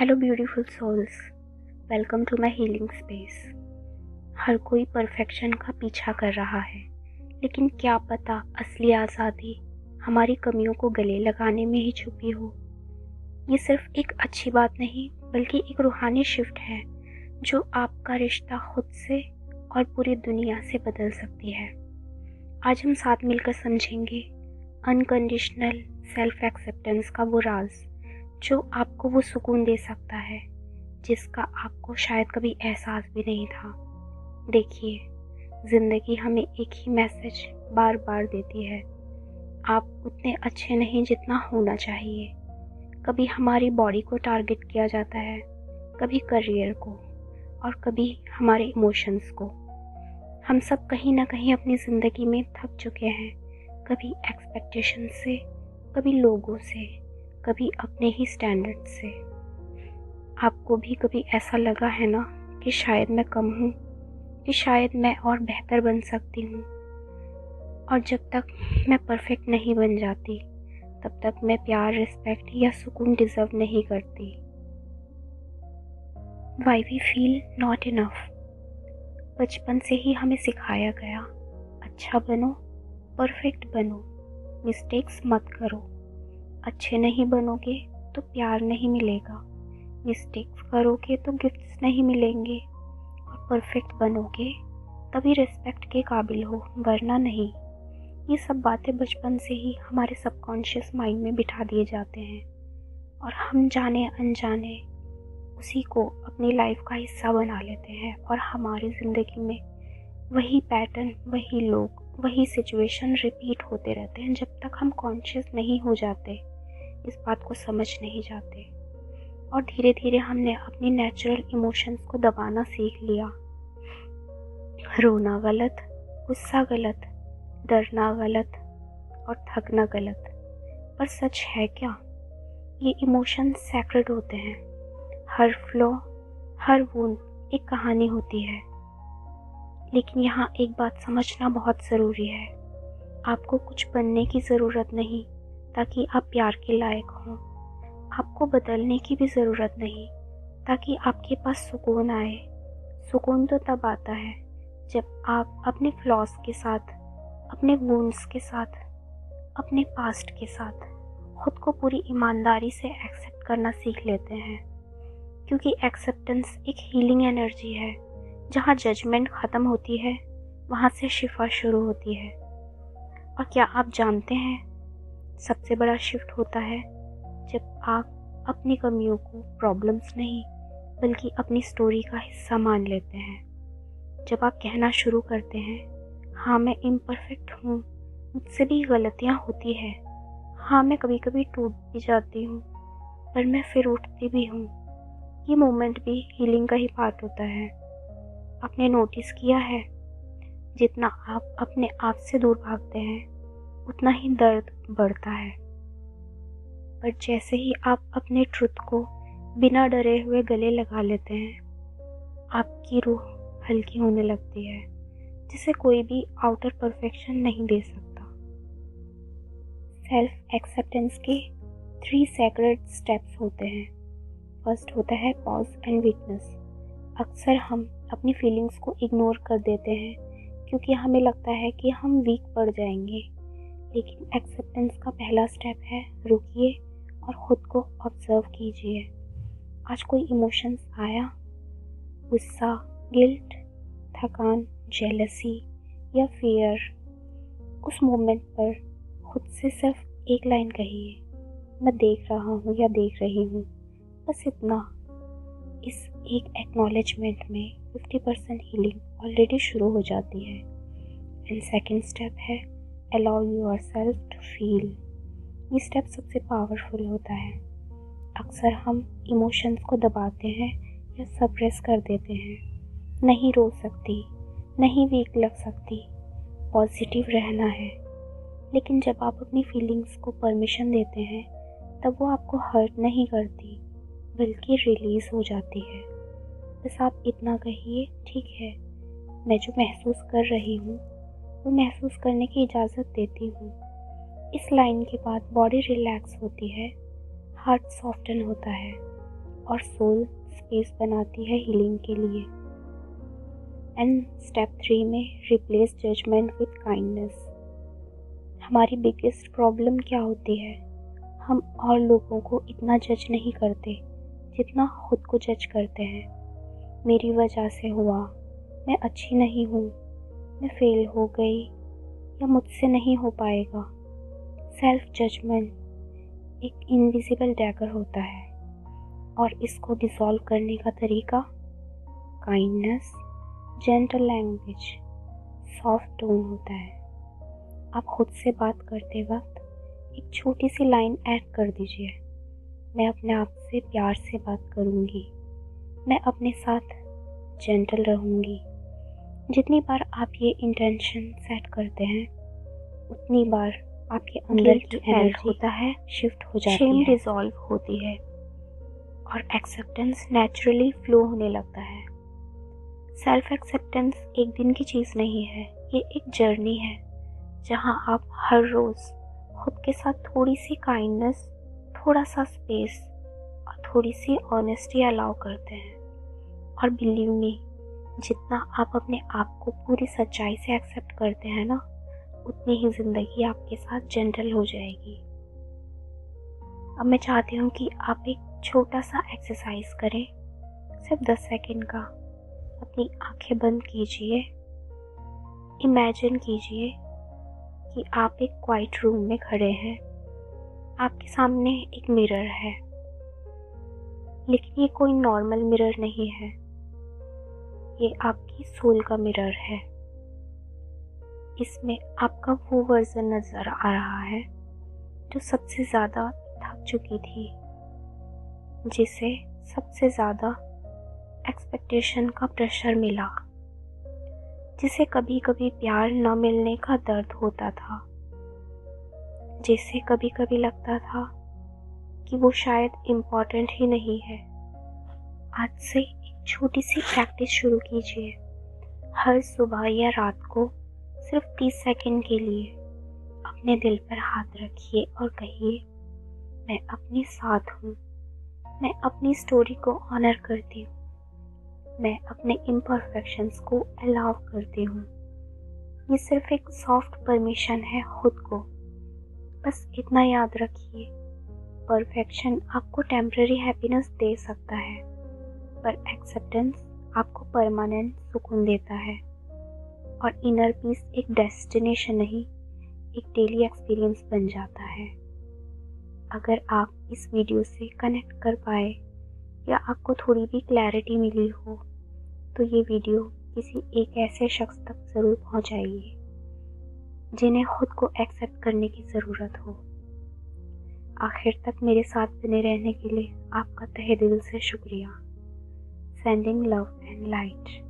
Hello beautiful souls, welcome to my healing space. हर कोई perfection का पीछा कर रहा है, लेकिन क्या पता असली आज़ादी हमारी कमियों को गले लगाने में ही छुपी हो। ये सिर्फ एक अच्छी बात नहीं, बल्कि एक रूहानी शिफ्ट है जो आपका रिश्ता खुद से और पूरी दुनिया से बदल सकती है। आज हम साथ मिलकर समझेंगे अनकंडीशनल सेल्फ एक्सेप्टेंस का वो राज जो आपको वो सुकून दे सकता है जिसका आपको शायद कभी एहसास भी नहीं था। देखिए, ज़िंदगी हमें एक ही मैसेज बार बार देती है, आप उतने अच्छे नहीं जितना होना चाहिए। कभी हमारी बॉडी को टारगेट किया जाता है, कभी करियर को, और कभी हमारे इमोशंस को। हम सब कहीं ना कहीं अपनी ज़िंदगी में थक चुके हैं, कभी एक्सपेक्टेशन से, कभी लोगों से, कभी अपने ही स्टैंडर्ड से। आपको भी कभी ऐसा लगा है ना कि शायद मैं कम हूँ, कि शायद मैं और बेहतर बन सकती हूँ, और जब तक मैं परफेक्ट नहीं बन जाती तब तक मैं प्यार, रिस्पेक्ट या सुकून डिज़र्व नहीं करती। Why we feel not enough. बचपन से ही हमें सिखाया गया, अच्छा बनो, परफेक्ट बनो, मिस्टेक्स मत करो। अच्छे नहीं बनोगे तो प्यार नहीं मिलेगा, मिस्टेक्स करोगे तो गिफ्ट्स नहीं मिलेंगे, और परफेक्ट बनोगे तभी रिस्पेक्ट के काबिल हो, वरना नहीं। ये सब बातें बचपन से ही हमारे सबकॉन्शियस माइंड में बिठा दिए जाते हैं, और हम जाने अनजाने उसी को अपनी लाइफ का हिस्सा बना लेते हैं, और हमारी ज़िंदगी में वही पैटर्न, वही लोग, वही सिचुएशन रिपीट होते रहते हैं जब तक हम कॉन्शियस नहीं हो जाते, इस बात को समझ नहीं जाते। और धीरे धीरे हमने अपनी नेचुरल इमोशंस को दबाना सीख लिया। रोना गलत, गुस्सा गलत, डरना गलत, और थकना गलत। पर सच है क्या? ये इमोशंस सैक्रेड होते हैं। हर फ्लो, हर वुंड एक कहानी होती है। लेकिन यहाँ एक बात समझना बहुत ज़रूरी है, आपको कुछ बनने की ज़रूरत नहीं ताकि आप प्यार के लायक हों। आपको बदलने की भी ज़रूरत नहीं ताकि आपके पास सुकून आए। सुकून तो तब आता है जब आप अपने फ्लॉज के साथ, अपने वुंड्स के साथ, अपने पास्ट के साथ खुद को पूरी ईमानदारी से एक्सेप्ट करना सीख लेते हैं। क्योंकि एक्सेप्टेंस एक हीलिंग एनर्जी है। जहाँ जजमेंट ख़त्म होती है, वहाँ से शिफा शुरू होती है। और क्या आप जानते हैं, सबसे बड़ा शिफ्ट होता है जब आप अपनी कमियों को प्रॉब्लम्स नहीं, बल्कि अपनी स्टोरी का हिस्सा मान लेते हैं। जब आप कहना शुरू करते हैं, हाँ मैं इम्परफेक्ट हूँ, मुझसे भी गलतियाँ होती है, हाँ मैं कभी कभी टूट भी जाती हूँ, पर मैं फिर उठती भी हूँ। ये मोमेंट भी हीलिंग का ही पार्ट होता है। आपने नोटिस किया है, जितना आप अपने आप से दूर भागते हैं उतना ही दर्द बढ़ता है। पर जैसे ही आप अपने ट्रुथ को बिना डरे हुए गले लगा लेते हैं, आपकी रूह हल्की होने लगती है, जिसे कोई भी आउटर परफेक्शन नहीं दे सकता। सेल्फ एक्सेप्टेंस के 3 सैक्रेड स्टेप्स होते हैं। फर्स्ट होता है पॉज एंड वीकनेस। अक्सर हम अपनी फीलिंग्स को इग्नोर कर देते हैं क्योंकि हमें लगता है कि हम वीक पड़ जाएंगे। लेकिन एक्सेप्टेंस का पहला स्टेप है रुकिए और ख़ुद को ऑब्जर्व कीजिए। आज कोई इमोशंस आया, गुस्सा, गिल्ट, थकान, जेलसी या फियर, उस मोमेंट पर खुद से सिर्फ एक लाइन कहिए, मैं देख रहा हूँ या देख रही हूँ, बस इतना। इस एक एक्नॉलेजमेंट में 50% हीलिंग ऑलरेडी शुरू हो जाती है। एंड सेकेंड स्टेप है अलाउ योरसेल्फ टू फील। ये स्टेप सबसे पावरफुल होता है। अक्सर हम इमोशंस को दबाते हैं या सप्रेस कर देते हैं। नहीं रो सकती, नहीं वीक लग सकती, पॉजिटिव रहना है। लेकिन जब आप अपनी फीलिंग्स को परमिशन देते हैं, तब वो आपको हर्ट नहीं करती, बल्कि रिलीज़ हो जाती है। बस आप इतना कहिए, ठीक है, मैं जो महसूस कर रही हूँ वो महसूस करने की इजाज़त देती हूँ। इस लाइन के बाद बॉडी रिलैक्स होती है, हार्ट सॉफ्टन होता है, और सोल स्पेस बनाती है हीलिंग के लिए। एंड स्टेप 3 में रिप्लेस जजमेंट विद काइंडनेस। हमारी बिगेस्ट प्रॉब्लम क्या होती है? हम और लोगों को इतना जज नहीं करते जितना खुद को जज करते हैं। मेरी वजह से हुआ, मैं अच्छी नहीं हूँ, मैं फेल हो गई, या मुझसे नहीं हो पाएगा। सेल्फ जजमेंट एक इनविजिबल डैगर होता है और इसको डिसॉल्व करने का तरीका kindness, gentle language, soft tone होता है। आप खुद से बात करते वक्त एक छोटी सी लाइन ऐड कर दीजिए, मैं अपने आप से प्यार से बात करूँगी, मैं अपने साथ जेंटल रहूँगी। जितनी बार आप ये इंटेंशन सेट करते हैं उतनी बार आपके अंदर की एनर्जी होता है शिफ्ट हो जाती है, शेम डिसॉल्व होती है और एक्सेप्टेंस नेचुरली फ्लो होने लगता है। सेल्फ एक्सेप्टेंस एक दिन की चीज़ नहीं है, ये एक जर्नी है जहाँ आप हर रोज़ खुद के साथ थोड़ी सी काइंडनेस, थोड़ा सा स्पेस और थोड़ी सी ऑनेस्टी अलाउ करते हैं। और बिलीव मी, जितना आप अपने आप को पूरी सच्चाई से एक्सेप्ट करते हैं ना, उतनी ही ज़िंदगी आपके साथ जेंटल हो जाएगी। अब मैं चाहती हूँ कि आप एक छोटा सा एक्सरसाइज करें, सिर्फ 10 सेकंड का। अपनी आंखें बंद कीजिए, इमेजिन कीजिए कि आप एक क्वाइट रूम में खड़े हैं। आपके सामने एक मिरर है, लेकिन ये कोई नॉर्मल मिरर नहीं है, ये आपकी सोल का मिरर है। इसमें आपका वो वर्जन नज़र आ रहा है जो सबसे ज़्यादा थक चुकी थी, जिसे सबसे ज़्यादा एक्सपेक्टेशन का प्रेशर मिला, जिसे कभी कभी प्यार न मिलने का दर्द होता था, जिसे कभी कभी लगता था कि वो शायद इम्पोर्टेंट ही नहीं है। आज से एक छोटी सी प्रैक्टिस शुरू कीजिए। हर सुबह या रात को सिर्फ 30 सेकंड के लिए अपने दिल पर हाथ रखिए और कहिए, मैं अपने साथ हूँ, मैं अपनी स्टोरी को ऑनर करती हूँ, मैं अपने इम्परफेक्शंस को अलाउ करती हूँ। ये सिर्फ एक सॉफ्ट परमिशन है खुद को। बस इतना याद रखिए, परफेक्शन आपको टेम्पररी हैप्पीनेस दे सकता है, पर एक्सेप्टेंस आपको परमानेंट सुकून देता है। और इनर पीस एक डेस्टिनेशन नहीं, एक डेली एक्सपीरियंस बन जाता है। अगर आप इस वीडियो से कनेक्ट कर पाए या आपको थोड़ी भी क्लैरिटी मिली हो, तो ये वीडियो किसी एक ऐसे शख्स तक ज़रूर पहुंचाइए जिन्हें खुद को एक्सेप्ट करने की ज़रूरत हो। आखिर तक मेरे साथ बने रहने के लिए आपका तहे दिल से शुक्रिया। Sending love and light.